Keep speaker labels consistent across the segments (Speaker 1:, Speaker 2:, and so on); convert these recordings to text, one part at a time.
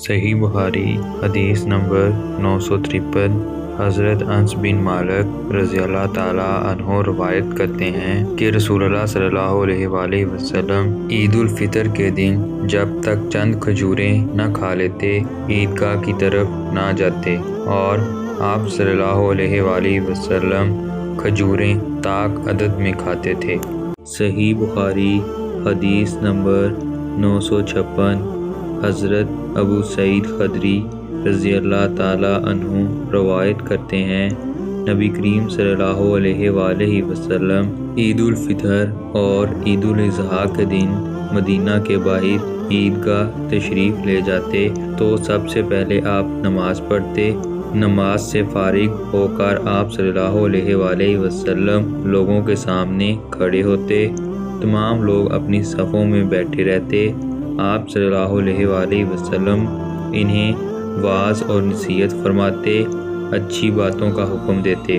Speaker 1: صحیح بخاری حدیث نمبر 953۔ حضرت انس بن مالک رضی اللہ تعالیٰ عنہ روایت کرتے ہیں کہ رسول اللہ صلی اللہ علیہ وآلہ وسلم عید الفطر کے دن جب تک چند کھجوریں نہ کھا لیتے عیدگاہ کی طرف نہ جاتے، اور آپ صلی اللہ علیہ وآلہ وسلم کھجوریں طاق عدد میں کھاتے تھے۔ صحیح بخاری حدیث نمبر 956۔ حضرت ابو سعید خدری رضی اللہ تعالیٰ عنہ روایت کرتے ہیں نبی کریم صلی اللہ علیہ وآلہ وسلم عید الفطر اور عید الاضحیٰ کے دن مدینہ کے باہر عیدگاہ تشریف لے جاتے تو سب سے پہلے آپ نماز پڑھتے۔ نماز سے فارغ ہو کر آپ صلی اللہ علیہ وآلہ وسلم لوگوں کے سامنے کھڑے ہوتے، تمام لوگ اپنی صفوں میں بیٹھے رہتے، آپ صلی اللہ علیہ وآلہ وسلم انہیں وعظ اور نصیحت فرماتے، اچھی باتوں کا حکم دیتے۔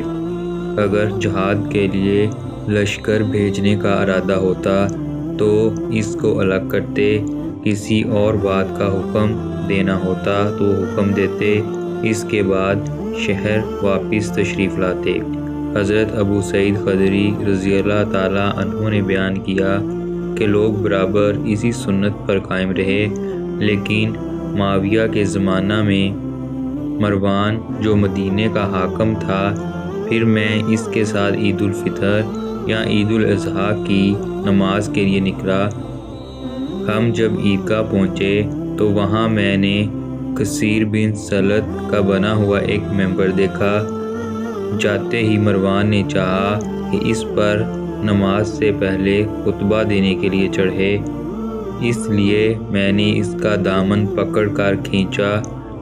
Speaker 1: اگر جہاد کے لیے لشکر بھیجنے کا ارادہ ہوتا تو اس کو الگ کرتے، کسی اور بات کا حکم دینا ہوتا تو حکم دیتے، اس کے بعد شہر واپس تشریف لاتے۔ حضرت ابو سعید خدری رضی اللہ تعالیٰ عنہ نے بیان کیا کہ لوگ برابر اسی سنت پر قائم رہے، لیکن معاویہ کے زمانہ میں مروان جو مدینے کا حاکم تھا، پھر میں اس کے ساتھ عید الفطر یا عید الاضحیٰ کی نماز کے لیے نکلا۔ ہم جب عیدگاہ پہنچے تو وہاں میں نے کثیر بن سلت کا بنا ہوا ایک ممبر دیکھا۔ جاتے ہی مروان نے چاہا کہ اس پر نماز سے پہلے خطبہ دینے کے لیے چڑھے، اس لیے میں نے اس کا دامن پکڑ کر کھینچا،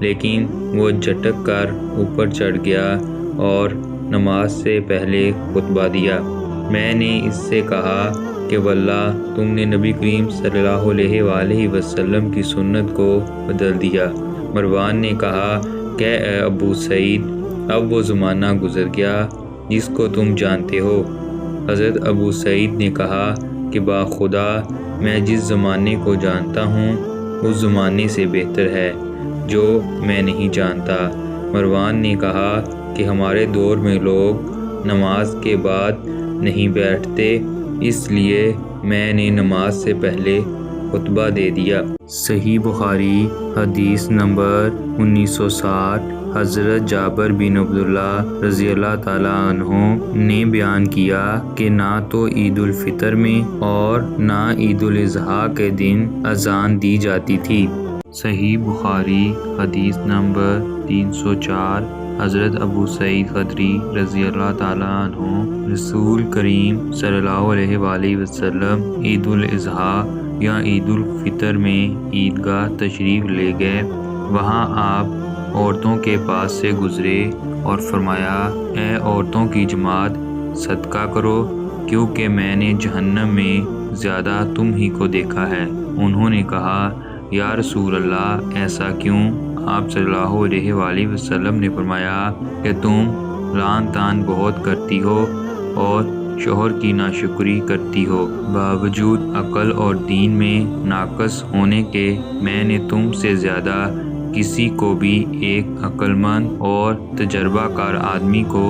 Speaker 1: لیکن وہ جھٹک کر اوپر چڑھ گیا اور نماز سے پہلے خطبہ دیا۔ میں نے اس سے کہا کہ واللہ تم نے نبی کریم صلی اللہ علیہ وآلہ وسلم کی سنت کو بدل دیا۔ مروان نے کہا کہ اے ابو سعید، اب وہ زمانہ گزر گیا جس کو تم جانتے ہو۔ حضرت ابو سعید نے کہا کہ باخدا میں جس زمانے کو جانتا ہوں اس زمانے سے بہتر ہے جو میں نہیں جانتا۔ مروان نے کہا کہ ہمارے دور میں لوگ نماز کے بعد نہیں بیٹھتے، اس لیے میں نے نماز سے پہلے خطبہ دے دیا۔ صحیح بخاری حدیث نمبر 1960۔ حضرت جابر بن عبداللہ رضی اللہ تعالیٰ عنہ نے بیان کیا کہ نہ تو عید الفطر میں اور نہ عید الاضحیٰ کے دن اذان دی جاتی تھی۔ صحیح بخاری حدیث نمبر 304۔ حضرت ابو سعید خدری رضی اللہ تعالیٰ عنہ رسول کریم صلی اللہ علیہ وآلہ وسلم عید الاضحیٰ یا عید الفطر میں عیدگاہ تشریف لے گئے۔ وہاں آپ عورتوں کے پاس سے گزرے اور فرمایا، اے عورتوں کی جماعت، صدقہ کرو، کیونکہ میں نے جہنم میں زیادہ تم ہی کو دیکھا ہے۔ انہوں نے کہا، یا رسول اللہ ایسا کیوں؟ آپ صلی اللہ علیہ وآلہ وسلم نے فرمایا کہ تم لعن طعن بہت کرتی ہو اور شوہر کی ناشکری کرتی ہو، باوجود عقل اور دین میں ناقص ہونے کے میں نے تم سے زیادہ کسی کو بھی ایک عقل مند اور تجربہ کار آدمی کو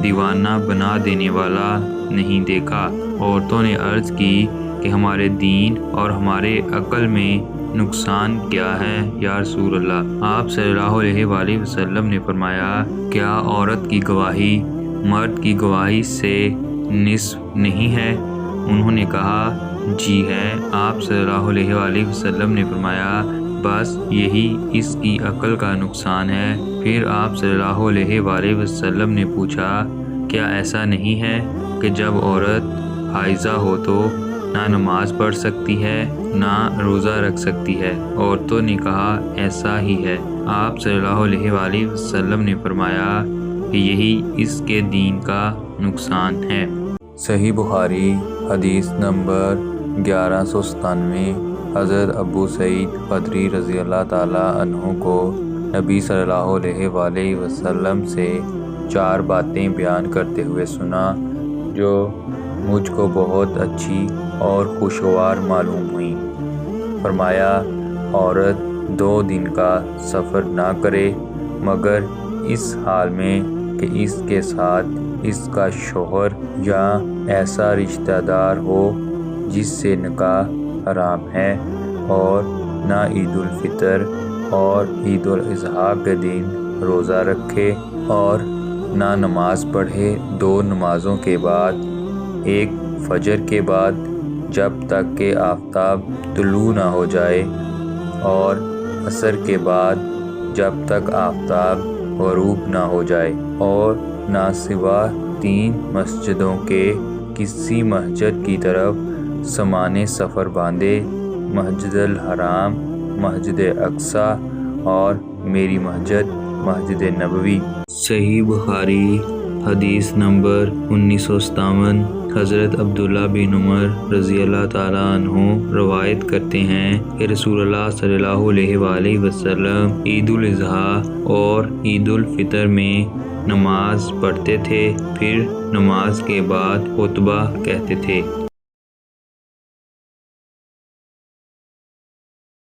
Speaker 1: دیوانہ بنا دینے والا نہیں دیکھا۔ عورتوں نے عرض کی کہ ہمارے دین اور ہمارے عقل میں نقصان کیا ہے یا رسول اللہ؟ آپ صلی اللہ علیہ وآلہ وسلم نے فرمایا، کیا عورت کی گواہی مرد کی گواہی سے نصف نہیں ہے؟ انہوں نے کہا، جی ہے۔ آپ صلی اللہ علیہ وآلہ وسلم نے فرمایا، بس یہی اس کی عقل کا نقصان ہے۔ پھر آپ صلی اللہ علیہ وآلہ وسلم نے پوچھا، کیا ایسا نہیں ہے کہ جب عورت حائضہ ہو تو نہ نماز پڑھ سکتی ہے نہ روزہ رکھ سکتی ہے؟ عورتوں نے کہا، ایسا ہی ہے۔ آپ صلی اللہ علیہ وآلہ وسلم نے فرمایا کہ یہی اس کے دین کا نقصان ہے۔ صحیح بخاری حدیث نمبر 1197۔ حضرت ابو سعید خدری رضی اللہ تعالیٰ عنہ کو نبی صلی اللہ علیہ وآلہ وسلم سے 4 باتیں بیان کرتے ہوئے سنا جو مجھ کو بہت اچھی اور خوشگوار معلوم ہوئیں۔ فرمایا، عورت 2 دن کا سفر نہ کرے مگر اس حال میں کہ اس کے ساتھ اس کا شوہر یا ایسا رشتہ دار ہو جس سے نکاح حرام ہے، اور نہ عید الفطر اور عید الاضحیٰ کے دن روزہ رکھے اور نہ نماز پڑھے 2 نمازوں کے بعد، ایک فجر کے بعد جب تک کہ آفتاب طلوع نہ ہو جائے، اور عصر کے بعد جب تک آفتاب غروب نہ ہو جائے، اور نہ سوا 3 مسجدوں کے کسی مسجد کی طرف سمانے سفر باندھے، مسجد الحرام، مسجد اقصیٰ اور میری مسجد مسجد نبوی۔ صحیح بخاری حدیث نمبر 1957۔ حضرت عبداللہ بن عمر رضی اللہ تعالیٰ عنہ روایت کرتے ہیں کہ رسول اللہ صلی اللہ علیہ وآلہ وسلم عید الاضحیٰ اور عید الفطر میں نماز پڑھتے تھے، پھر نماز کے بعد خطبہ کہتے تھے۔